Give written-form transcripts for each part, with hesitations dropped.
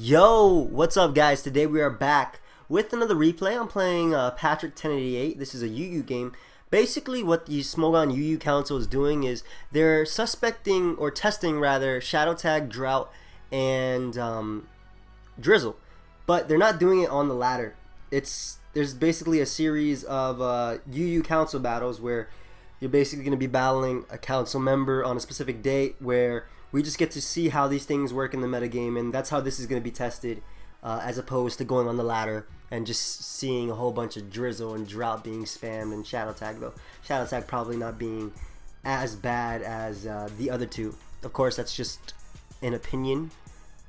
Yo, what's up guys? Today we are back with another replay. I'm playing Patrick1088. This is a UU game. Basically what the Smogon UU Council is doing is they're suspecting or testing rather Shadow Tag, Drought, and Drizzle. But they're not doing it on the ladder. There's basically a series of UU Council battles where you're basically going to be battling a council member on a specific date where we just get to see how these things work in the metagame, and that's how this is going to be tested, as opposed to going on the ladder and just seeing a whole bunch of Drizzle and Drought being spammed and Shadow Tag, though Shadow Tag probably not being as bad as the other two. Of course, that's just an opinion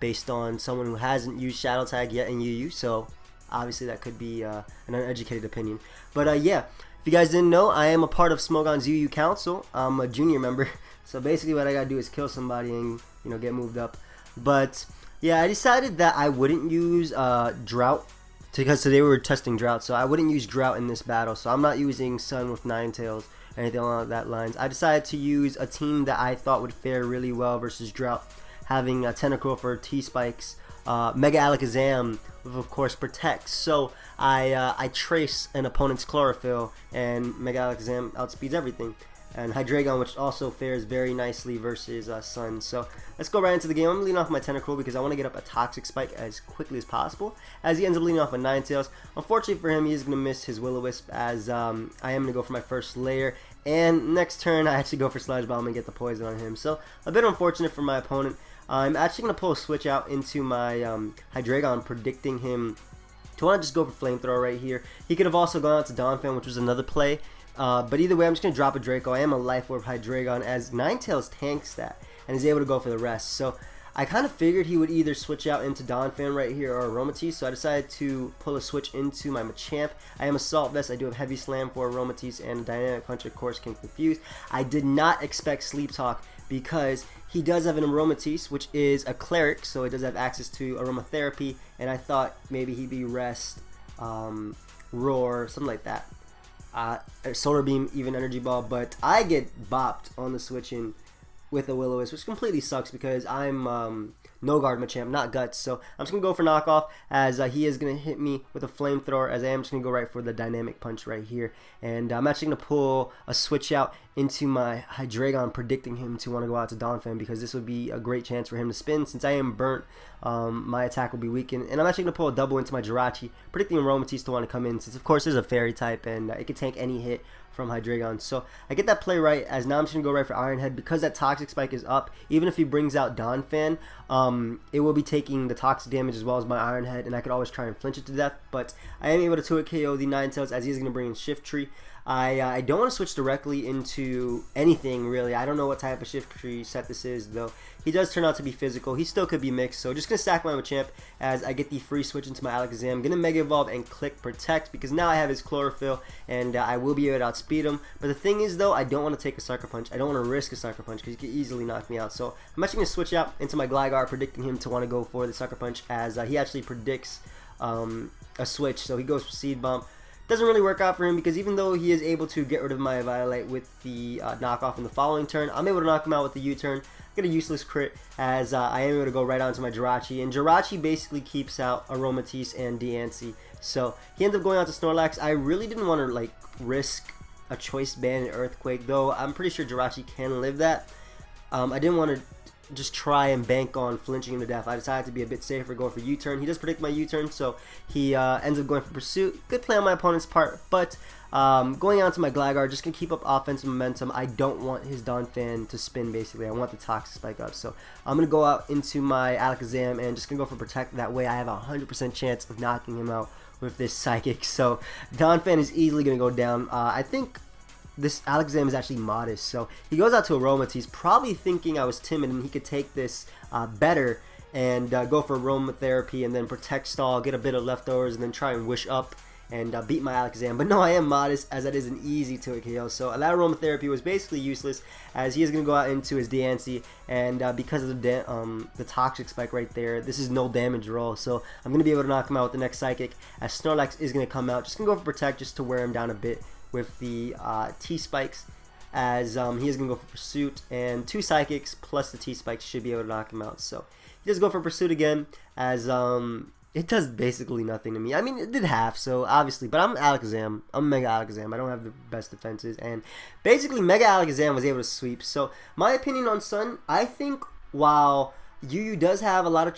based on someone who hasn't used Shadow Tag yet in UU, so obviously that could be an uneducated opinion. But yeah, if you guys didn't know, I am a part of Smogon's UU Council. I'm a junior member. So basically what I gotta do is kill somebody and, you know, get moved up. But yeah, I decided that I wouldn't use Drought because today we were testing Drought, so I wouldn't use Drought in this battle. So I'm not using Sun with Ninetales or anything along that lines. I decided to use a team that I thought would fare really well versus Drought, having a Tentacruel for T-Spikes, Mega Alakazam with, of course, Protects. So I trace an opponent's Chlorophyll, and Mega Alakazam outspeeds everything. And Hydreigon, which also fares very nicely versus Sun. So let's go right into the game. I'm leading off my Tentacruel because I want to get up a Toxic Spike as quickly as possible, as he ends up leading off a Ninetales. Unfortunately for him, he is going to miss his Will-O-Wisp, as I am going to go for my first layer. And next turn, I actually go for Sludge Bomb and get the poison on him. So a bit unfortunate for my opponent. I'm actually going to pull a switch out into my Hydreigon, predicting him to want to just go for Flamethrower right here. He could have also gone out to Donphan, which was another play. But either way, I'm just going to drop a Draco. I am a Life Orb Hydreigon, as Ninetales tanks that and is able to go for the rest. So I kind of figured he would either switch out into Donphan right here or Aromatisse, so I decided to pull a switch into my Machamp. I am Assault Vest. I do have Heavy Slam for Aromatisse, and Dynamic Punch, of course, can confuse. I did not expect Sleep Talk because he does have an Aromatisse, which is a Cleric, so it does have access to Aromatherapy, and I thought maybe he'd be Rest, Roar, something like that. Solar Beam, even Energy Ball, but I get bopped on the switch in with a Will-O-Wisp, which completely sucks because I'm no guard Machamp, not Guts. So I'm just gonna go for knockoff, as he is gonna hit me with a Flamethrower, as I am just gonna go right for the Dynamic Punch right here. And I'm actually gonna pull a switch out into my Hydreigon, predicting him to want to go out to Donphan because this would be a great chance for him to spin. Since I am burnt, my attack will be weakened, and I'm actually gonna pull a double into my Jirachi, predicting Aromatisse to want to come in, since of course there's a Fairy type and it can tank any hit from Hydreigon. So I get that play right, as now I'm just going to go right for Iron Head because that Toxic Spike is up. Even if he brings out Donphan, it will be taking the toxic damage as well as my Iron Head, and I could always try and flinch it to death, but I am able to 2-hit KO the Ninetales, as he is going to bring in Shift Tree. I don't want to switch directly into anything, really. I don't know what type of Shift Tree set this is, though. He does turn out to be physical. He still could be mixed, so just going to stack my Machamp as I get the free switch into my Alakazam. I'm going to Mega Evolve and click Protect because now I have his Chlorophyll, and I will be able to outspeed him. But the thing is, though, I don't want to take a Sucker Punch. I don't want to risk a Sucker Punch because he could easily knock me out. So I'm actually going to switch out into my Gligar, predicting him to want to go for the Sucker Punch, as he actually predicts a switch. So he goes for Seed Bomb. Doesn't really work out for him because even though he is able to get rid of my Violite with the knockoff in the following turn, I'm able to knock him out with the U-turn. Get a useless crit, as I am able to go right onto my Jirachi, and Jirachi basically keeps out Aromatisse and Diancie. So he ends up going out to Snorlax. I really didn't want to like risk a Choice Band and Earthquake, though I'm pretty sure Jirachi can live that. I didn't want to just try and bank on flinching him to death. I decided to be a bit safer, go for U-turn. He does predict my U-turn, so he ends up going for Pursuit. Good play on my opponent's part, but going on to my Gligar, just going to keep up offensive momentum. I don't want his Donphan to spin, basically. I want the Toxic Spike up, so I'm going to go out into my Alakazam and just going to go for Protect. That way I have a 100% chance of knocking him out with this Psychic. So Donphan is easily going to go down. I think this Alakazam is actually modest, so he goes out to Aromatisse, probably thinking I was timid and he could take this better and go for Aromatherapy and then Protect Stall, get a bit of leftovers, and then try and wish up and beat my Alakazam. But no, I am modest, as that is an easy 2-hit KO. So that Aromatherapy was basically useless, as he is going to go out into his Diancie, and because of the Toxic Spike right there, this is no damage roll, so I'm going to be able to knock him out with the next Psychic, as Snorlax is going to come out. Just going to go for Protect just to wear him down a bit with the T-Spikes, as he is going to go for Pursuit, and 2 Psychics plus the T-Spikes should be able to knock him out. So He does go for Pursuit again, as it does basically nothing to me. I mean, it did half, so obviously, but I'm Alakazam. I'm Mega Alakazam. I don't have the best defenses, and basically Mega Alakazam was able to sweep. So my opinion on Sun, I think while UU does have a lot of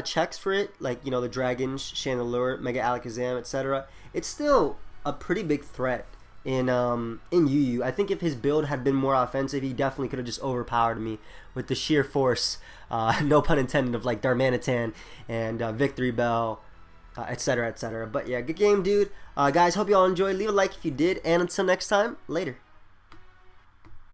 checks for it, like, you know, the Dragons, Chandelure, Mega Alakazam, etc. It's still a pretty big threat in UU. I think if his build had been more offensive, he definitely could have just overpowered me with the sheer force, no pun intended, of like Darmanitan and Victory Bell, etc., etc. But yeah, good game, dude. Guys, hope you all enjoyed. Leave a like if you did, and until next time, later.